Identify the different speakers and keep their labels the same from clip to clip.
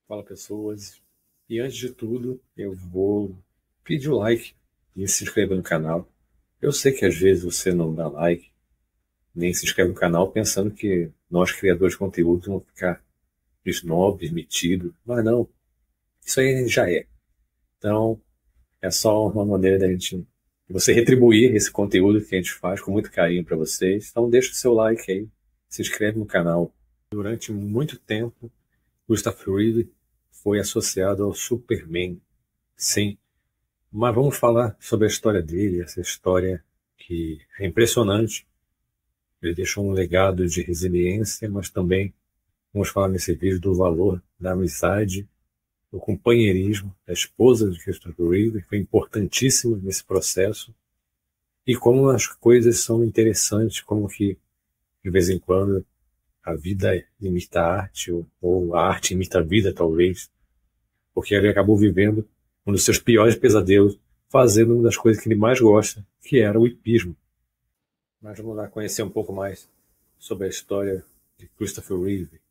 Speaker 1: Fala, pessoas. E antes de tudo, eu vou pedir o like e se inscrever no canal. Eu sei que às vezes você não dá like, nem se inscreve no canal pensando que nós, criadores de conteúdo, vamos ficar snobs, metidos. Mas não, isso aí já é. Então, é só uma maneira da gente, de você retribuir esse conteúdo que a gente faz com muito carinho para vocês. Então, deixa o seu like aí, se inscreve no canal. Durante muito tempo, Christopher Reeve foi associado ao Superman. Sim, mas vamos falar sobre a história dele, essa história que é impressionante. Ele deixou um legado de resiliência, mas também vamos falar nesse vídeo do valor da amizade, do companheirismo, da esposa de Christopher Reeve, que foi importantíssimo nesse processo, e como as coisas são interessantes, como que de vez em quando a vida imita a arte, ou a arte imita a vida, talvez, porque ele acabou vivendo um dos seus piores pesadelos, fazendo uma das coisas que ele mais gosta, que era o hipismo. Mas vamos lá conhecer um pouco mais sobre a história de Christopher Reeve,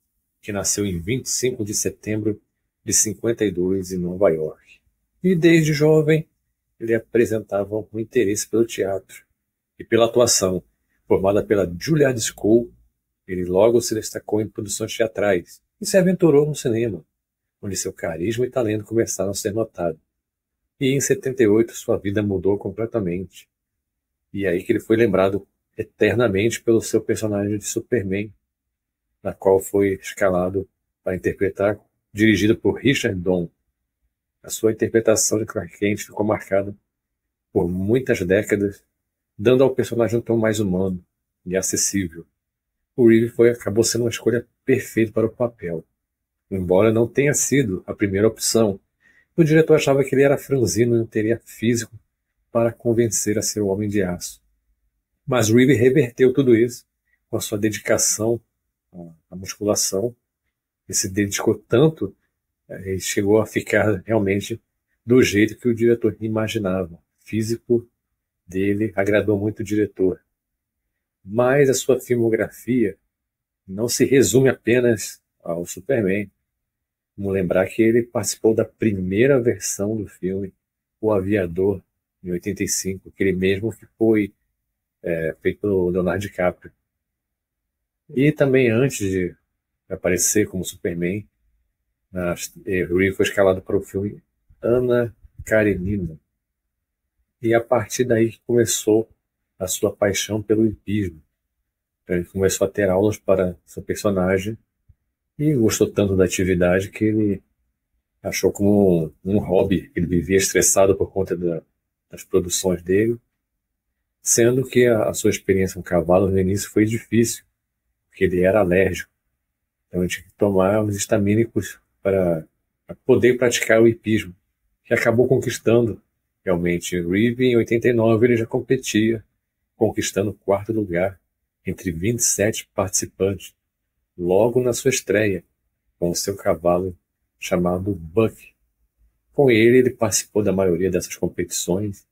Speaker 1: que nasceu em 25 de setembro de 52 em Nova York. E desde jovem ele apresentava um interesse pelo teatro e pela atuação. Formada pela Juilliard School, ele logo se destacou em produções teatrais e se aventurou no cinema, onde seu carisma e talento começaram a ser notados. E em 78 sua vida mudou completamente. E é aí que ele foi lembrado eternamente pelo seu personagem de Superman, na qual foi escalado para interpretar, dirigido por Richard Donner. A sua interpretação de Clark Kent ficou marcada por muitas décadas, dando ao personagem um tom mais humano e acessível. O Reeve acabou sendo uma escolha perfeita para o papel, embora não tenha sido a primeira opção. O diretor achava que ele era franzino e não teria físico para convencer a ser o Homem de Aço. Mas Reeve reverteu tudo isso com a sua dedicação à musculação. Ele se dedicou tanto, ele chegou a ficar realmente do jeito que o diretor imaginava. O físico dele agradou muito o diretor. Mas a sua filmografia não se resume apenas ao Superman. Vamos lembrar que ele participou da primeira versão do filme O Aviador, em 85, aquele mesmo que foi feito pelo Leonardo DiCaprio. E também antes de aparecer como Superman, Reeve foi escalado para o filme Ana Karenina. E a partir daí começou a sua paixão pelo hipismo. Então, ele começou a ter aulas para seu personagem e gostou tanto da atividade que ele achou como um hobby. Ele vivia estressado por conta das produções dele, sendo que a sua experiência com cavalo no início foi difícil, porque ele era alérgico. Então ele tinha que tomar os histamínicos para poder praticar o hipismo, que acabou conquistando realmente. Reeve, em 89, ele já competia, conquistando o quarto lugar entre 27 participantes, logo na sua estreia, com o seu cavalo chamado Buck. Com ele, ele participou da maioria dessas competições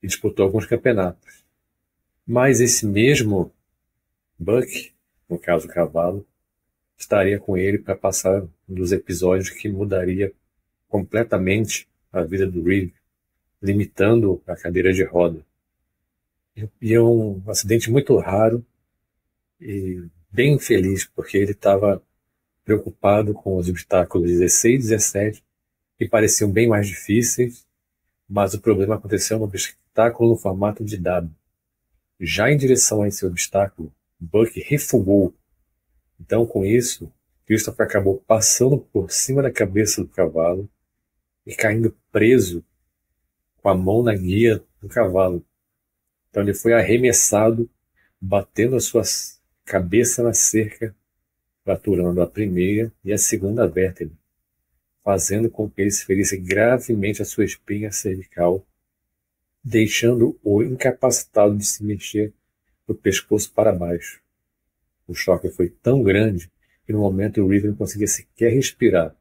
Speaker 1: e disputou alguns campeonatos. Mas esse mesmo Buck, no caso o cavalo, estaria com ele para passar um dos episódios que mudaria completamente a vida do Reeve, limitando a cadeira de roda. E é um acidente muito raro e bem infeliz, porque ele estava preocupado com os obstáculos 16 e 17, que pareciam bem mais difíceis, mas o problema aconteceu no obstáculo no formato de dado. Já em direção a esse obstáculo, Buck refugou. Então, com isso, Christopher acabou passando por cima da cabeça do cavalo e caindo preso com a mão na guia do cavalo. Então ele foi arremessado, batendo a sua cabeça na cerca, fraturando a primeira e a segunda vértebra, fazendo com que ele se ferisse gravemente a sua espinha cervical, deixando-o incapacitado de se mexer do pescoço para baixo. O choque foi tão grande que no momento o Reeve não conseguia sequer respirar.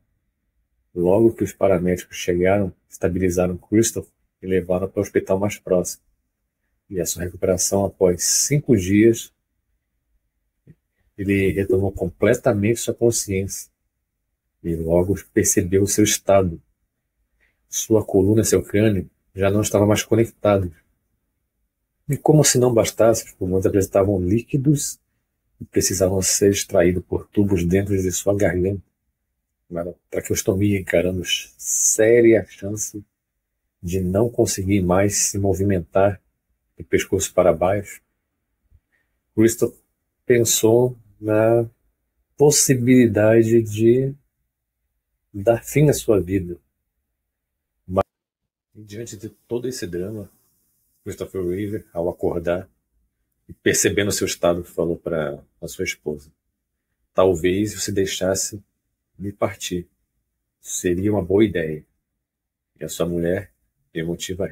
Speaker 1: Logo que os paramédicos chegaram, estabilizaram Christopher e levaram para o hospital mais próximo. E a sua recuperação, após 5 dias, ele retomou completamente sua consciência. e logo percebeu o seu estado. Sua coluna e seu crânio já não estavam mais conectados. E como se não bastasse, os pulmões apresentavam líquidos e precisavam ser extraídos por tubos dentro de sua garganta. Uma traqueostomia, encarando séria chance de não conseguir mais se movimentar de pescoço para baixo. Christoph pensou na possibilidade de dar fim à sua vida. Mas, diante de todo esse drama, Christopher Reeve, ao acordar e percebendo seu estado, falou para a sua esposa: talvez você deixasse me partir. Seria uma boa ideia. E a sua mulher, emotiva,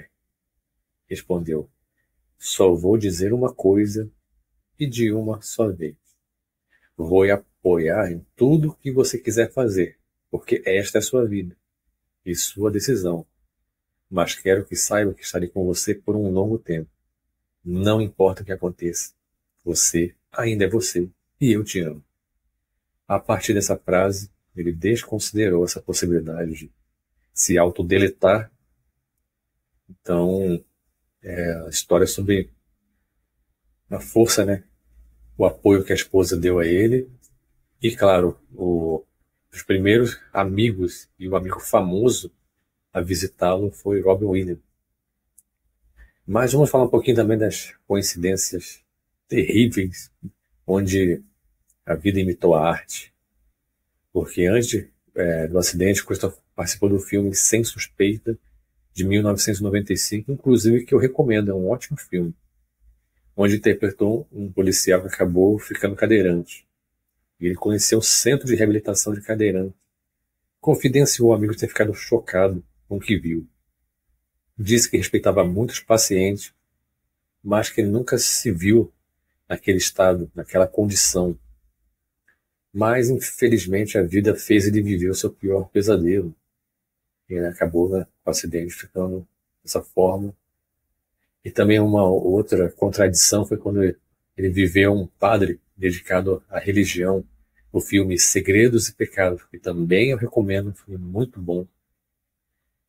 Speaker 1: respondeu: só vou dizer uma coisa e de uma só vez. Vou apoiar em tudo que você quiser fazer, porque esta é sua vida e sua decisão. Mas quero que saiba que estarei com você por um longo tempo. Não importa o que aconteça, você ainda é você e eu te amo. A partir dessa frase, ele desconsiderou essa possibilidade de se autodeletar. Então, a história é sobre a força, né? O apoio que a esposa deu a ele. E, claro, os primeiros amigos e o amigo famoso a visitá-lo foi Robin Williams. Mas vamos falar um pouquinho também das coincidências terríveis onde a vida imitou a arte. Porque antes do acidente, Christopher participou do filme Sem Suspeita, de 1995, inclusive, que eu recomendo, é um ótimo filme, onde interpretou um policial que acabou ficando cadeirante. E ele conheceu o Centro de Reabilitação de Cadeirantes. Confidenciou ao amigo ter ficado chocado com o que viu. Disse que respeitava muitos pacientes, mas que ele nunca se viu naquele estado, naquela condição. Mas, infelizmente, a vida fez ele viver o seu pior pesadelo. E ele acabou, né, com o acidente ficando dessa forma. E também uma outra contradição foi quando ele viveu um padre dedicado à religião, o filme Segredos e Pecados, que também eu recomendo, foi muito bom.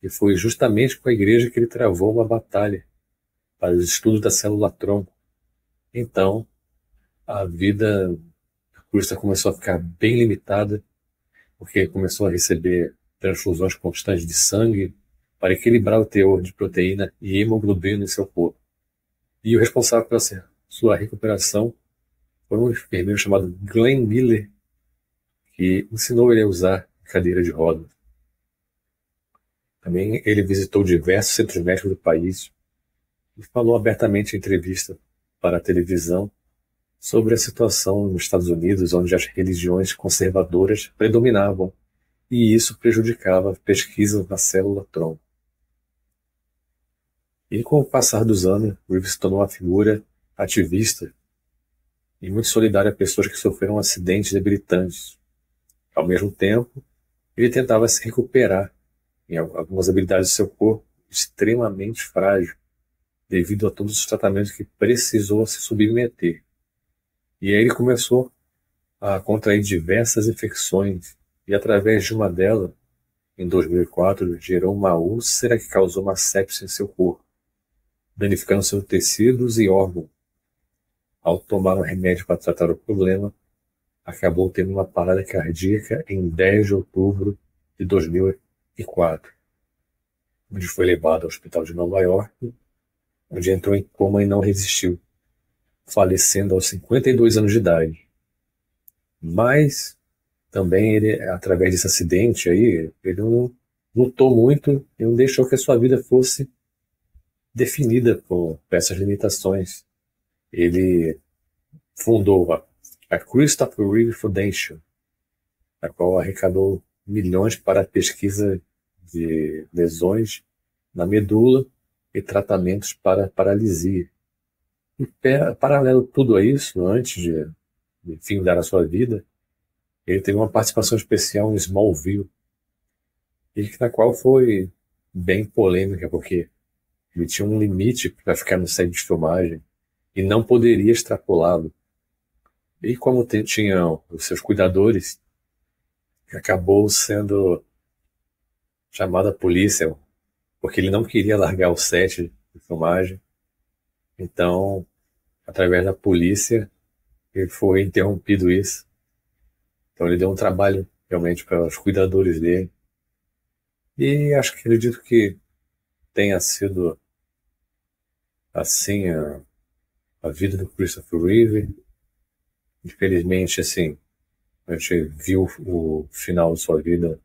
Speaker 1: E foi justamente com a igreja que ele travou uma batalha para os estudos da célula-tronco. Então, a vida do Christopher começou a ficar bem limitada, porque ele começou a receber transfusões constantes de sangue para equilibrar o teor de proteína e hemoglobina em seu corpo. E o responsável pela sua recuperação foi um enfermeiro chamado Glenn Miller, que ensinou ele a usar cadeira de rodas. Também ele visitou diversos centros médicos do país e falou abertamente em entrevista para a televisão sobre a situação nos Estados Unidos, onde as religiões conservadoras predominavam e isso prejudicava pesquisas na célula-tronco. E com o passar dos anos, Reeve se tornou uma figura ativista e muito solidária a pessoas que sofreram acidentes debilitantes. Ao mesmo tempo, ele tentava se recuperar em algumas habilidades do seu corpo extremamente frágil, devido a todos os tratamentos que precisou se submeter. E aí ele começou a contrair diversas infecções, e através de uma delas, em 2004, gerou uma úlcera que causou uma sepse em seu corpo, danificando seus tecidos e órgãos. Ao tomar um remédio para tratar o problema, acabou tendo uma parada cardíaca em 10 de outubro de 2004, onde foi levado ao hospital de Nova York, onde entrou em coma e não resistiu, falecendo aos 52 anos de idade. Mas também ele, através desse acidente aí, ele não lutou muito e não deixou que a sua vida fosse definida por essas limitações. Ele fundou a Christopher Reeve Foundation, a qual arrecadou milhões para a pesquisa de lesões na medula e tratamentos para paralisia. E paralelo a tudo isso, antes de findar a sua vida, ele teve uma participação especial em Smallville, e na qual foi bem polêmica, porque ele tinha um limite para ficar no set de filmagem e não poderia extrapolá-lo. E como tinha os seus cuidadores, que acabou sendo chamado à polícia, porque ele não queria largar o set de filmagem. Então, através da polícia, ele foi interrompido isso. Então ele deu um trabalho realmente para os cuidadores dele. E acredito que tenha sido assim a vida do Christopher Reeve. Infelizmente, assim, a gente viu o final de sua vida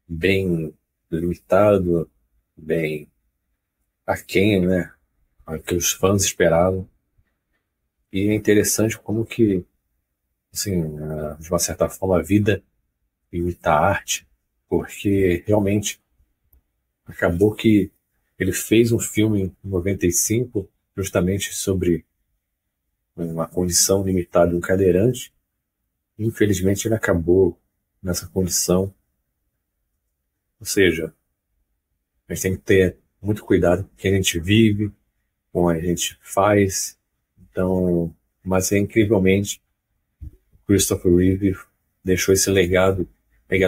Speaker 1: bem limitado, bem aquém, né? O que os fãs esperavam. E é interessante como que, assim, de uma certa forma, a vida imita a arte, porque realmente acabou que ele fez um filme em 95 justamente sobre uma condição limitada de um cadeirante. Infelizmente ele acabou nessa condição. Ou seja, a gente tem que ter muito cuidado com o que a gente vive, com o que a gente faz. Então, mas incrivelmente, Christopher Reeve deixou esse legado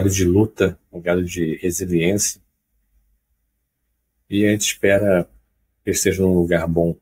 Speaker 1: de luta, legado de resiliência. E a gente espera que ele esteja num lugar bom